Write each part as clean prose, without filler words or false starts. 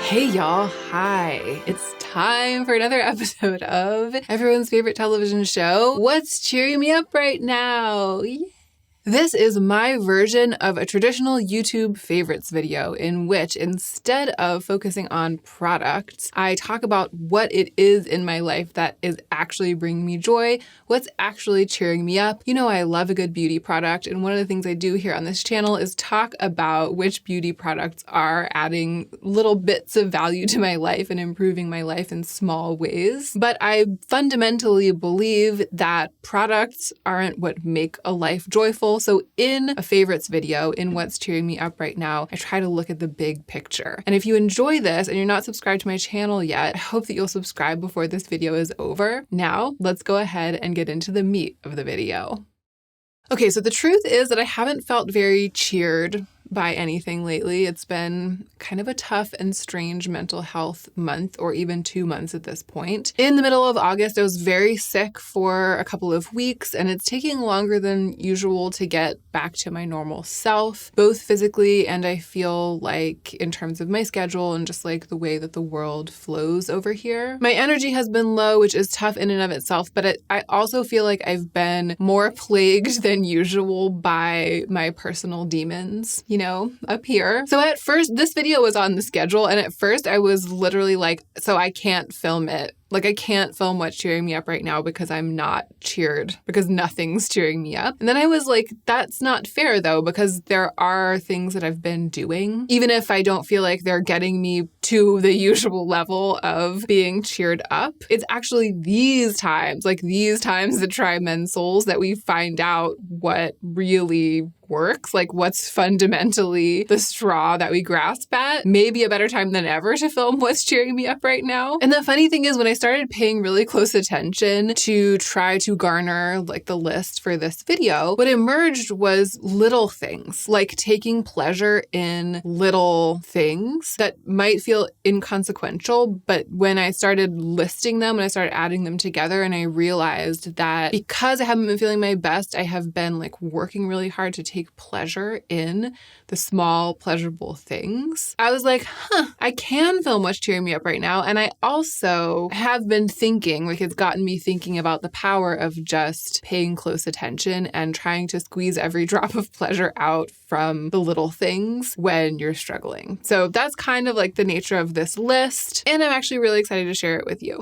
Hey y'all, hi. It's time for another episode of everyone's favorite television show, What's Cheering Me Up Right Now? Yay. This is my version of a traditional YouTube favorites video in which, instead of focusing on products, I talk about what it is in my life that is actually bringing me joy, what's actually cheering me up. You know, I love a good beauty product, and one of the things I do here on this channel is talk about which beauty products are adding little bits of value to my life and improving my life in small ways. But I fundamentally believe that products aren't what make a life joyful. So in a favorites video, in What's Cheering Me Up Right Now, I try to look at the big picture. And if you enjoy this and you're not subscribed to my channel yet, I hope that you'll subscribe before this video is over. Now, let's go ahead and get into the meat of the video. Okay, so the truth is that I haven't felt very cheered by anything lately. It's been kind of a tough and strange mental health month, or even 2 months at this point. In the middle of August, I was very sick for a couple of weeks, and it's taking longer than usual to get back to my normal self, both physically and I feel like in terms of my schedule and just like the way that the world flows over here. My energy has been low, which is tough in and of itself, but I also feel like I've been more plagued than usual by my personal demons, you know, up here. So at first, this video was on the schedule, and at first I was literally like, so I can't film it. Like, I can't film What's Cheering Me Up right now because I'm not cheered, because nothing's cheering me up. And then I was like, that's not fair though, because there are things that I've been doing, even if I don't feel like they're getting me to the usual level of being cheered up. It's actually these times, that try men's souls, that we find out what really works, like what's fundamentally the straw that we grasp at. Maybe a better time than ever to film What's Cheering Me Up right now. And the funny thing is, when I started paying really close attention to try to garner like the list for this video, what emerged was little things, like taking pleasure in little things that might feel inconsequential, but when I started listing them, when I started adding them together, and I realized that because I haven't been feeling my best, I have been like working really hard to take pleasure in the small, pleasurable things. I was like, I can film What's Cheering Me Up right now. And I also have been thinking, like, it's gotten me thinking about the power of just paying close attention and trying to squeeze every drop of pleasure out from the little things when you're struggling. So that's kind of like the nature of this list. And I'm actually really excited to share it with you.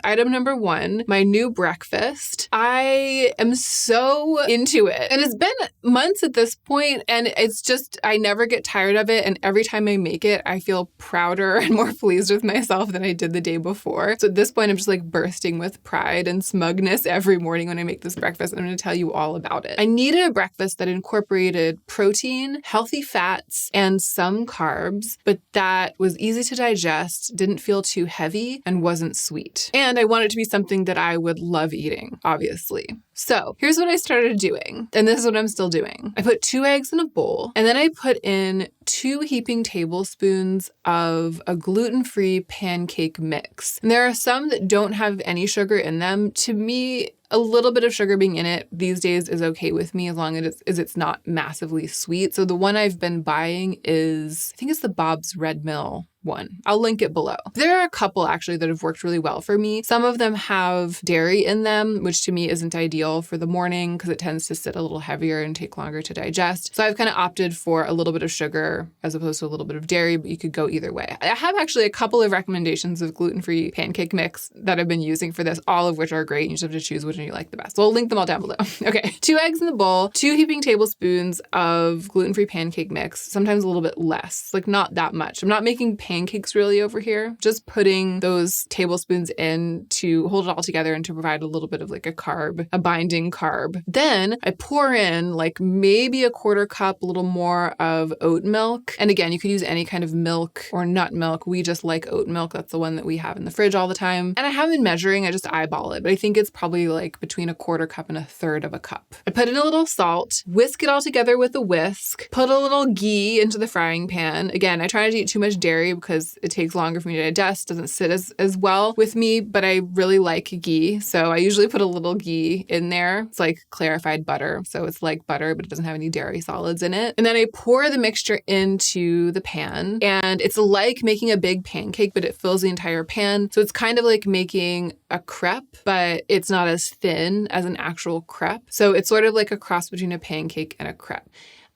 Item number one, my new breakfast. I am so into it. And it's been months at this point, and it's just, I never get tired of it. And every time I make it, I feel prouder and more pleased with myself than I did the day before. So at this point, I'm just like bursting with pride and smugness every morning when I make this breakfast. And I'm going to tell you all about it. I needed a breakfast that incorporated protein, healthy fats, and some carbs, but that was easy to digest, didn't feel too heavy, and wasn't sweet. And I wanted it to be something that I would love eating, obviously. So here's what I started doing, and this is what I'm still doing. I put 2 eggs in a bowl, and then I put in 2 heaping tablespoons of a gluten-free pancake mix. And there are some that don't have any sugar in them. To me, a little bit of sugar being in it these days is okay with me, as long as it's not massively sweet. So the one I've been buying is, I think it's the Bob's Red Mill one. I'll link it below. There are a couple actually that have worked really well for me. Some of them have dairy in them, which to me isn't ideal for the morning because it tends to sit a little heavier and take longer to digest. So I've kind of opted for a little bit of sugar as opposed to a little bit of dairy, but you could go either way. I have actually a couple of recommendations of gluten-free pancake mix that I've been using for this, all of which are great. You just have to choose which one you like the best. So I'll link them all down below. Okay, 2 eggs in the bowl, 2 heaping tablespoons of gluten-free pancake mix, sometimes a little bit less, like not that much. I'm not making pancakes really over here, just putting those tablespoons in to hold it all together and to provide a little bit of like a binding carb. Then I pour in like maybe a 1/4 cup, a little more of oat milk. And again, you could use any kind of milk or nut milk. We just like oat milk. That's the one that we have in the fridge all the time. And I haven't been measuring, I just eyeball it, but I think it's probably like between a 1/4 cup and 1/3 of a cup. I put in a little salt, whisk it all together with a whisk, put a little ghee into the frying pan. Again, I try not to eat too much dairy because because it takes longer for me to digest, doesn't sit as well with me, but I really like ghee. So I usually put a little ghee in there. It's like clarified butter. So it's like butter, but it doesn't have any dairy solids in it. And then I pour the mixture into the pan, and it's like making a big pancake, but it fills the entire pan. So it's kind of like making a crepe, but it's not as thin as an actual crepe. So it's sort of like a cross between a pancake and a crepe.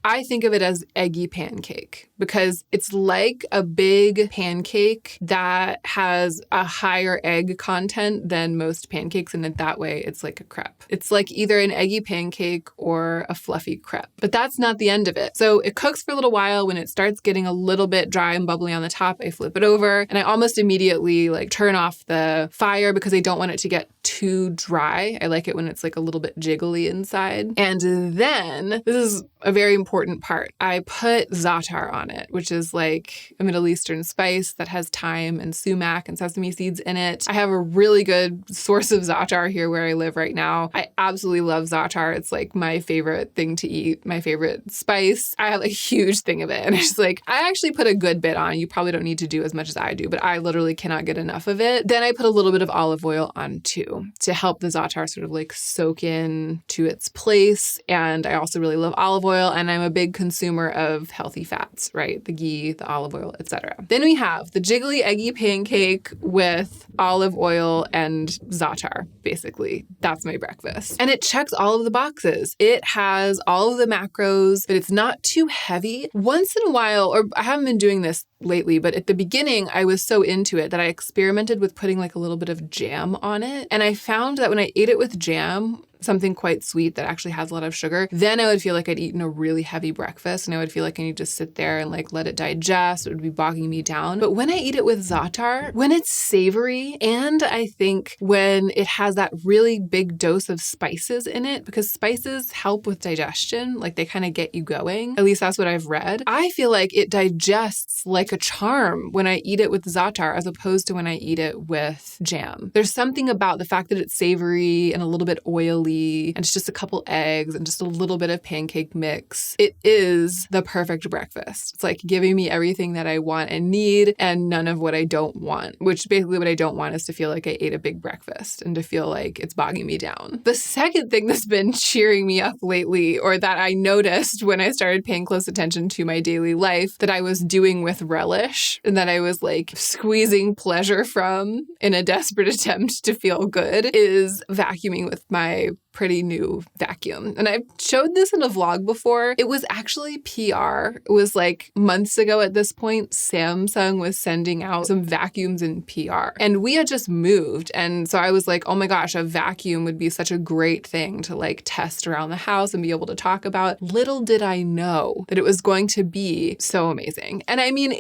I think of it as eggy pancake because it's like a big pancake that has a higher egg content than most pancakes. And in that way, it's like a crepe. It's like either an eggy pancake or a fluffy crepe. But that's not the end of it. So it cooks for a little while. When it starts getting a little bit dry and bubbly on the top, I flip it over and I almost immediately like turn off the fire because I don't want it to get too dry. I like it when it's like a little bit jiggly inside. And then, this is a very important part, I put za'atar on it, which is like a Middle Eastern spice that has thyme and sumac and sesame seeds in it. I have a really good source of za'atar here where I live right now. I absolutely love za'atar. It's like my favorite thing to eat, my favorite spice. I have a huge thing of it. And it's like, I actually put a good bit on. You probably don't need to do as much as I do, but I literally cannot get enough of it. Then I put a little bit of olive oil on too to help the za'atar sort of like soak in to its place. And I also really love olive oil, and I'm a big consumer of healthy fats, right? The ghee, the olive oil, etc. Then we have the jiggly eggy pancake with olive oil and za'atar, basically. That's my breakfast. And it checks all of the boxes. It has all of the macros, but it's not too heavy. Once in a while, or I haven't been doing this lately, but at the beginning, I was so into it that I experimented with putting like a little bit of jam on it. And I found that when I ate it with jam, something quite sweet that actually has a lot of sugar, then I would feel like I'd eaten a really heavy breakfast and I would feel like I need to sit there and like let it digest. It would be bogging me down. But when I eat it with za'atar, when it's savory, and I think when it has that really big dose of spices in it, because spices help with digestion, like they kind of get you going. At least that's what I've read. I feel like it digests like a charm when I eat it with za'atar as opposed to when I eat it with jam. There's something about the fact that it's savory and a little bit oily, and it's just a couple eggs and just a little bit of pancake mix. It is the perfect breakfast. It's like giving me everything that I want and need and none of what I don't want, which basically what I don't want is to feel like I ate a big breakfast and to feel like it's bogging me down. The second thing that's been cheering me up lately, or that I noticed when I started paying close attention to my daily life, that I was doing with relish and that I was like squeezing pleasure from in a desperate attempt to feel good, is vacuuming with my pretty new vacuum. And I've showed this in a vlog before. It was actually PR. It was like months ago at this point, Samsung was sending out some vacuums in PR. And we had just moved. And so I was like, oh my gosh, a vacuum would be such a great thing to like test around the house and be able to talk about. Little did I know that it was going to be so amazing. And I mean,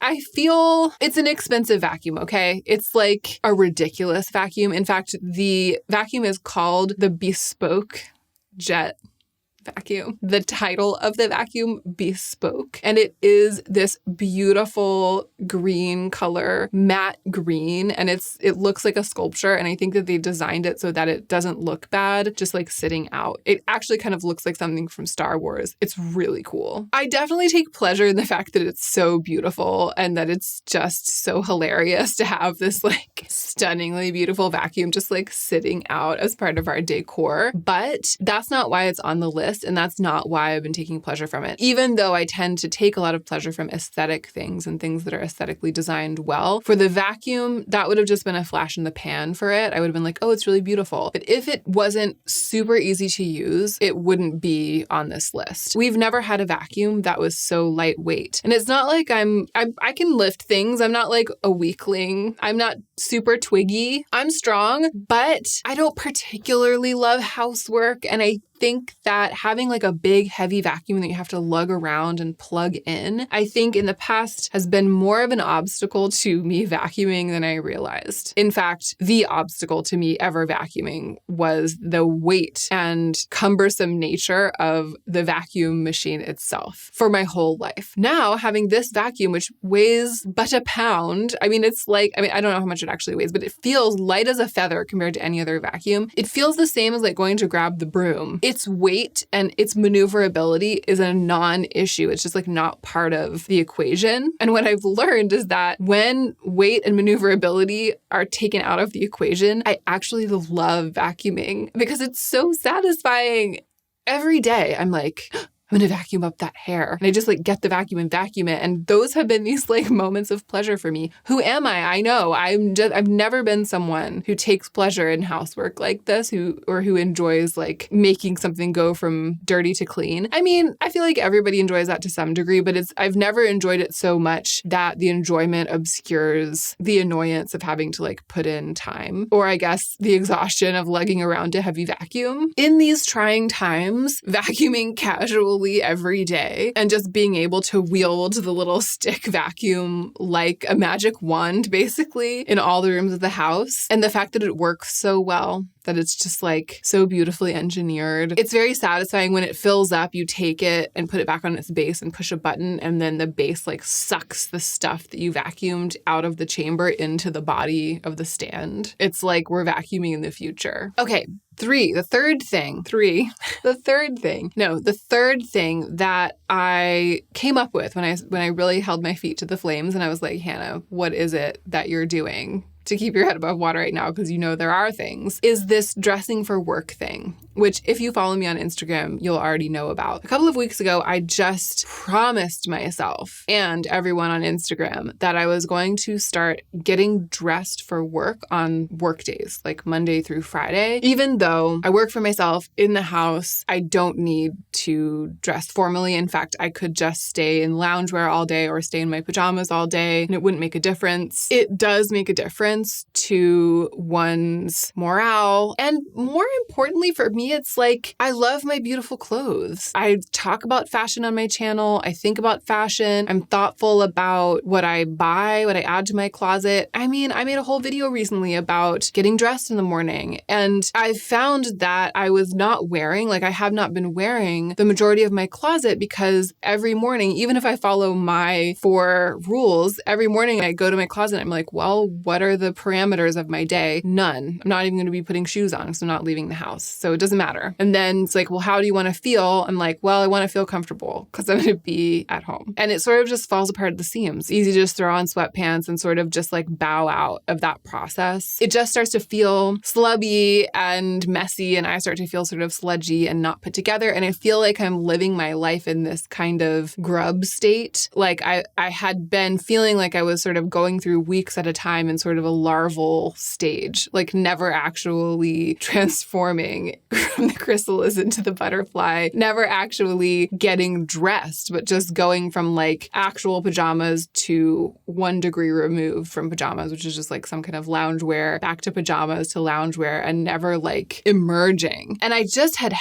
I feel it's an expensive vacuum, okay? It's like a ridiculous vacuum. In fact, the vacuum is called the Bespoke Jet vacuum. The title of the vacuum, Bespoke. And it is this beautiful green color, matte green. And it looks like a sculpture. And I think that they designed it so that it doesn't look bad, just like sitting out. It actually kind of looks like something from Star Wars. It's really cool. I definitely take pleasure in the fact that it's so beautiful and that it's just so hilarious to have this like stunningly beautiful vacuum just like sitting out as part of our decor. But that's not why it's on the list. And that's not why I've been taking pleasure from it. Even though I tend to take a lot of pleasure from aesthetic things and things that are aesthetically designed well. For the vacuum, that would have just been a flash in the pan for it. I would have been like, oh, it's really beautiful. But if it wasn't super easy to use, it wouldn't be on this list. We've never had a vacuum that was so lightweight. And it's not like I can lift things. I'm not like a weakling. I'm not super twiggy. I'm strong, but I don't particularly love housework. And I think that having like a big heavy vacuum that you have to lug around and plug in, I think in the past has been more of an obstacle to me vacuuming than I realized. In fact, the obstacle to me ever vacuuming was the weight and cumbersome nature of the vacuum machine itself for my whole life. Now, having this vacuum, which weighs but a pound, I don't know how much it actually weighs, but it feels light as a feather compared to any other vacuum. It feels the same as like going to grab the broom. its weight and its maneuverability is a non-issue. It's just like not part of the equation. And what I've learned is that when weight and maneuverability are taken out of the equation, I actually love vacuuming because it's so satisfying. Every day I'm like, I'm going to vacuum up that hair. And I just like get the vacuum and vacuum it. And those have been these like moments of pleasure for me. Who am I? I know I've never been someone who takes pleasure in housework like this, who enjoys like making something go from dirty to clean. I mean, I feel like everybody enjoys that to some degree, but I've never enjoyed it so much that the enjoyment obscures the annoyance of having to like put in time, or I guess the exhaustion of lugging around a heavy vacuum. In these trying times, vacuuming casually every day and just being able to wield the little stick vacuum like a magic wand, basically, in all the rooms of the house. And the fact that it works so well, that it's just like so beautifully engineered. It's very satisfying when it fills up, you take it and put it back on its base and push a button, and then the base like sucks the stuff that you vacuumed out of the chamber into the body of the stand. It's like we're vacuuming in the future. Okay. The third thing that I came up with when I really held my feet to the flames and I was like, Hannah, what is it that you're doing to keep your head above water right now? Because you know there are things, is this dressing for work thing, which if you follow me on Instagram, you'll already know about. A couple of weeks ago, I just promised myself and everyone on Instagram that I was going to start getting dressed for work on work days, like Monday through Friday. Even though I work for myself in the house, I don't need to dress formally. In fact, I could just stay in loungewear all day or stay in my pajamas all day, and it wouldn't make a difference. It does make a difference to one's morale. And more importantly for me, it's like, I love my beautiful clothes. I talk about fashion on my channel. I think about fashion. I'm thoughtful about what I buy, what I add to my closet. I mean, I made a whole video recently about getting dressed in the morning. And I found that I was not wearing, like I have not been wearing the majority of my closet because every morning, even if I follow my 4 rules, every morning I go to my closet and I'm like, well, what are the parameters of my day? None. I'm not even going to be putting shoes on because I'm not leaving the house. So it doesn't matter. And then it's like, well, how do you want to feel? I'm like, well, I want to feel comfortable because I'm going to be at home. And it sort of just falls apart at the seams. Easy to just throw on sweatpants and sort of just like bow out of that process. It just starts to feel slubby and messy, and I start to feel sort of sludgy and not put together. And I feel like I'm living my life in this kind of grub state. Like I had been feeling like I was sort of going through weeks at a time in sort of a larval stage, like never actually transforming from the chrysalis into the butterfly, never actually getting dressed, but just going from like actual pajamas to 1 degree removed from pajamas, which is just like some kind of loungewear, back to pajamas to loungewear, and never like emerging. And I just had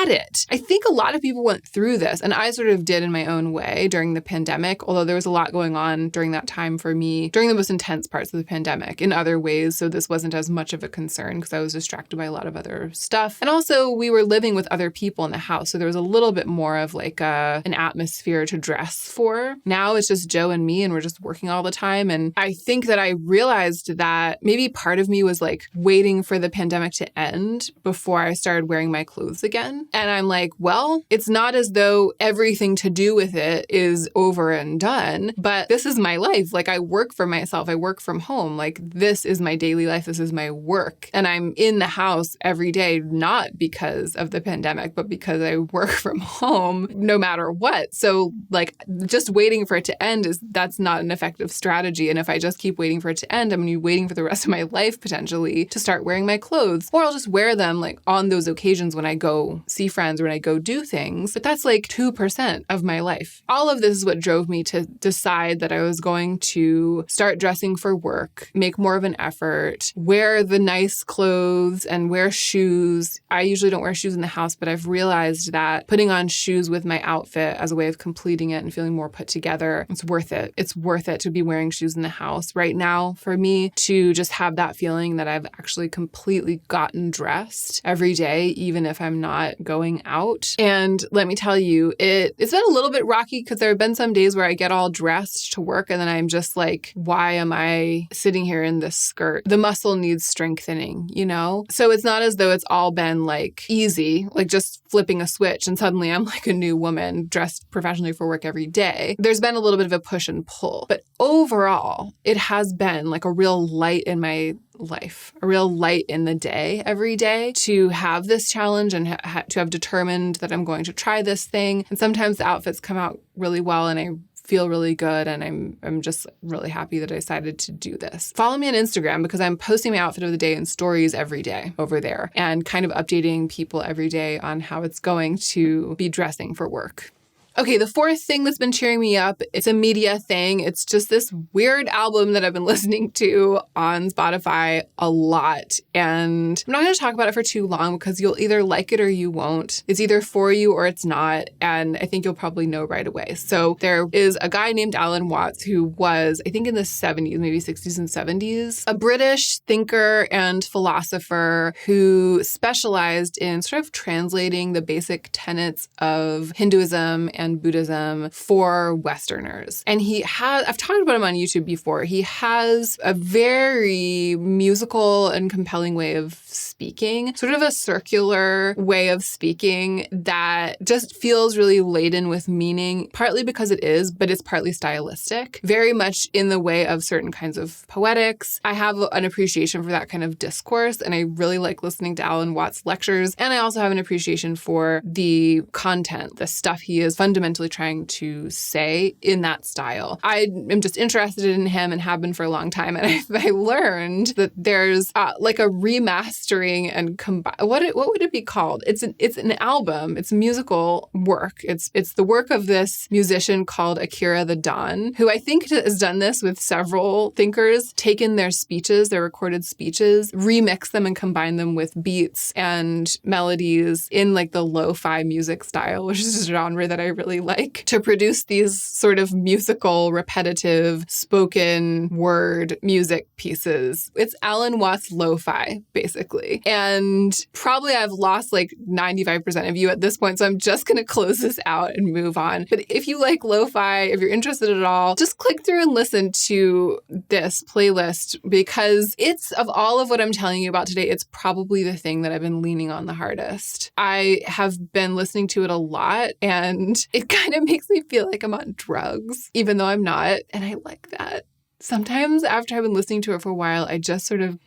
it. I think a lot of people went through this, and I sort of did in my own way during the pandemic, although there was a lot going on during that time for me, during the most intense parts of the pandemic in other ways. So this wasn't as much of a concern because I was distracted by a lot of other stuff. And also we were living with other people in the house. So there was a little bit more of like an atmosphere to dress for. Now it's just Joe and me, and we're just working all the time. And I think that I realized that maybe part of me was like waiting for the pandemic to end before I started wearing my clothes again. And I'm like, well, it's not as though everything to do with it is over and done, but this is my life. Like I work for myself. I work from home. Like this is my daily life. This is my work. And I'm in the house every day, not because of the pandemic, but because I work from home no matter what. So like just waiting for it to end that's not an effective strategy. And if I just keep waiting for it to end, I'm going to be waiting for the rest of my life potentially to start wearing my clothes, or I'll just wear them like on those occasions when I go see friends or when I go do things. But that's like 2% of my life. All of this is what drove me to decide that I was going to start dressing for work, make more of an effort, wear the nice clothes and wear shoes. I usually don't wear shoes in the house, but I've realized that putting on shoes with my outfit as a way of completing it and feeling more put together, it's worth it. It's worth it to be wearing shoes in the house right now for me, to just have that feeling that I've actually completely gotten dressed every day, even if I'm not going out. And let me tell you, it's been a little bit rocky because there have been some days where I get all dressed to work and then I'm just like, why am I sitting here in in this skirt, the muscle needs strengthening, you know? So it's not as though it's all been like easy, like just flipping a switch and suddenly I'm like a new woman dressed professionally for work every day. There's been a little bit of a push and pull, but overall, it has been like a real light in my life, a real light in the day every day to have this challenge and to have determined that I'm going to try this thing. And sometimes the outfits come out really well and I feel really good and I'm just really happy that I decided to do this. Follow me on Instagram because I'm posting my outfit of the day in stories every day over there and kind of updating people every day on how it's going to be dressing for work. Okay, the fourth thing that's been cheering me up, it's a media thing. It's just this weird album that I've been listening to on Spotify a lot. And I'm not going to talk about it for too long because you'll either like it or you won't. It's either for you or it's not. And I think you'll probably know right away. So there is a guy named Alan Watts who was, I think in the 70s, maybe 60s and 70s, a British thinker and philosopher who specialized in sort of translating the basic tenets of Hinduism and Buddhism for Westerners. And I've talked about him on YouTube before. He has a very musical and compelling way of speaking, sort of a circular way of speaking that just feels really laden with meaning, partly because it is, but it's partly stylistic, very much in the way of certain kinds of poetics. I have an appreciation for that kind of discourse, and I really like listening to Alan Watts lectures. And I also have an appreciation for the content, the stuff he is fundamentally trying to say in that style. I am just interested in him and have been for a long time. And I learned that there's like a remastering and what would it be called? It's an album. It's a musical work. It's the work of this musician called Akira the Don, who I think has done this with several thinkers, taken their speeches, their recorded speeches, remix them and combine them with beats and melodies in like the lo-fi music style, which is a genre that I really like, to produce these sort of musical, repetitive, spoken word music pieces. It's Alan Watts lo-fi, basically. And probably I've lost like 95% of you at this point, so I'm just going to close this out and move on. But if you like lo-fi, if you're interested at all, just click through and listen to this playlist because it's, of all of what I'm telling you about today, it's probably the thing that I've been leaning on the hardest. I have been listening to it a lot and it kind of makes me feel like I'm on drugs, even though I'm not. And I like that. Sometimes after I've been listening to it for a while, I just sort of,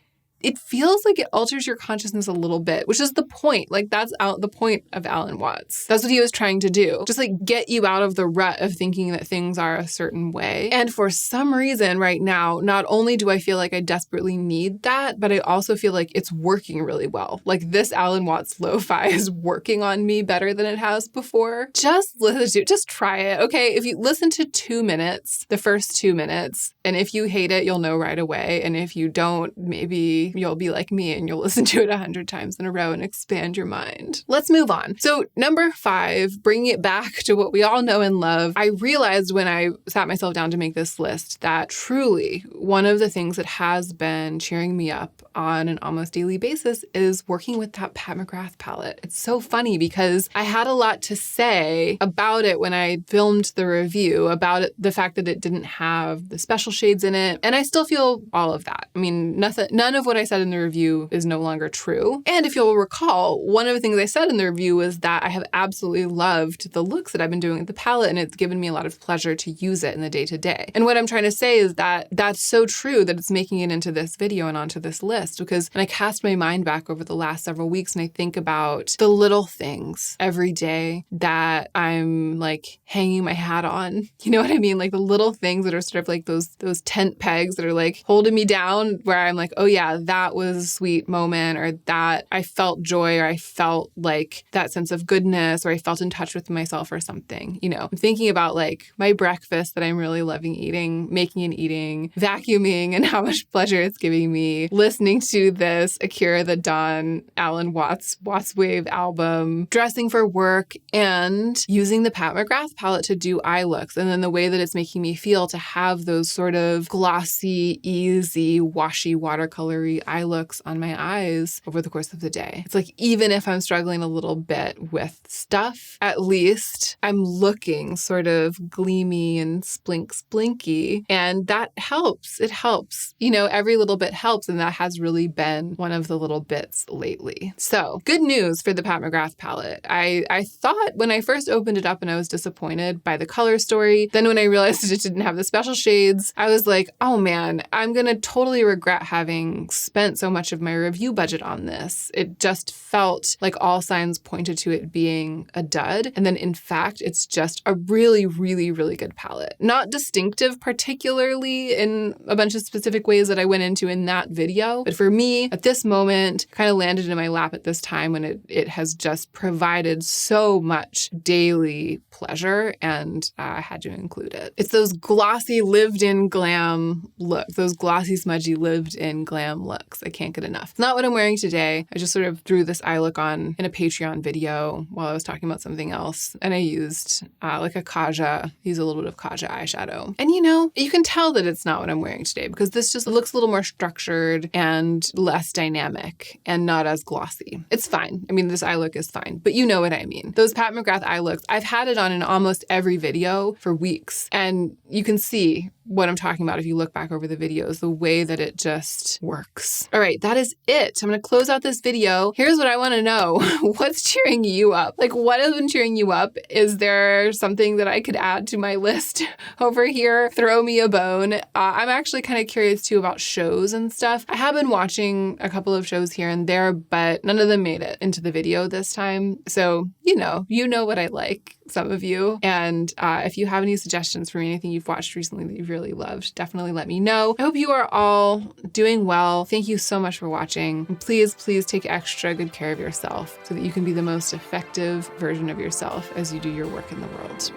it feels like it alters your consciousness a little bit, which is the point. Like that's the point of Alan Watts. That's what he was trying to do. Just like get you out of the rut of thinking that things are a certain way. And for some reason right now, not only do I feel like I desperately need that, but I also feel like it's working really well. Like this Alan Watts lo-fi is working on me better than it has before. Just listen to it. Just try it. Okay. If you listen to 2 minutes, the first 2 minutes, and if you hate it, you'll know right away. And if you don't, maybe you'll be like me and you'll listen to it 100 times in a row and expand your mind. Let's move on. So number 5, bringing it back to what we all know and love. I realized when I sat myself down to make this list that truly one of the things that has been cheering me up on an almost daily basis is working with that Pat McGrath palette. It's so funny because I had a lot to say about it when I filmed the review, about it, the fact that it didn't have the special shades in it. And I still feel all of that. I mean, none of what I said in the review is no longer true. And if you'll recall, one of the things I said in the review was that I have absolutely loved the looks that I've been doing with the palette, and it's given me a lot of pleasure to use it in the day-to-day. And what I'm trying to say is that that's so true that it's making it into this video and onto this list, because when I cast my mind back over the last several weeks and I think about the little things every day that I'm like hanging my hat on, you know what I mean? Like the little things that are sort of like those tent pegs that are like holding me down, where I'm like, oh yeah, that was a sweet moment, or that I felt joy, or I felt like that sense of goodness, or I felt in touch with myself or something. You know, I'm thinking about like my breakfast that I'm really loving eating, making and eating, vacuuming, and how much pleasure it's giving me, listening listening to this Akira the Don Alan Watts Wave album, dressing for work, and using the Pat McGrath palette to do eye looks. And then the way that it's making me feel to have those sort of glossy, easy, washy, watercolory eye looks on my eyes over the course of the day. It's like, even if I'm struggling a little bit with stuff, at least I'm looking sort of gleamy and splinky. And that helps. It helps. You know, every little bit helps. And that has really been one of the little bits lately. So good news for the Pat McGrath palette. I thought when I first opened it up and I was disappointed by the color story, then when I realized it didn't have the special shades, I was like, oh man, I'm going to totally regret having spent so much of my review budget on this. It just felt like all signs pointed to it being a dud. And then in fact, it's just a really, really, really good palette. Not distinctive particularly in a bunch of specific ways that I went into in that video. But for me, at this moment, kind of landed in my lap at this time when it has just provided so much daily pleasure, and I had to include it. It's those glossy lived-in glam looks, those glossy, smudgy lived-in glam looks. I can't get enough. It's not what I'm wearing today. I just sort of threw this eye look on in a Patreon video while I was talking about something else, and I used like a Kaja, use a little bit of Kaja eyeshadow. And you know, you can tell that it's not what I'm wearing today because this just looks a little more structured and less dynamic and not as glossy. It's fine. I mean, this eye look is fine, but you know what I mean. Those Pat McGrath eye looks, I've had it on in almost every video for weeks, and you can see what I'm talking about if you look back over the videos, the way that it just works. All right, that is it. I'm going to close out this video. Here's what I want to know. What's cheering you up? Like, what has been cheering you up? Is there something that I could add to my list over here? Throw me a bone. I'm actually kind of curious too about shows and stuff. I have been watching a couple of shows here and there, but none of them made it into the video this time. So, you know what I like, some of you. And if you have any suggestions for me, anything you've watched recently that you've really loved, definitely let me know. I hope you are all doing well. Thank you so much for watching. And please take extra good care of yourself so that you can be the most effective version of yourself as you do your work in the world.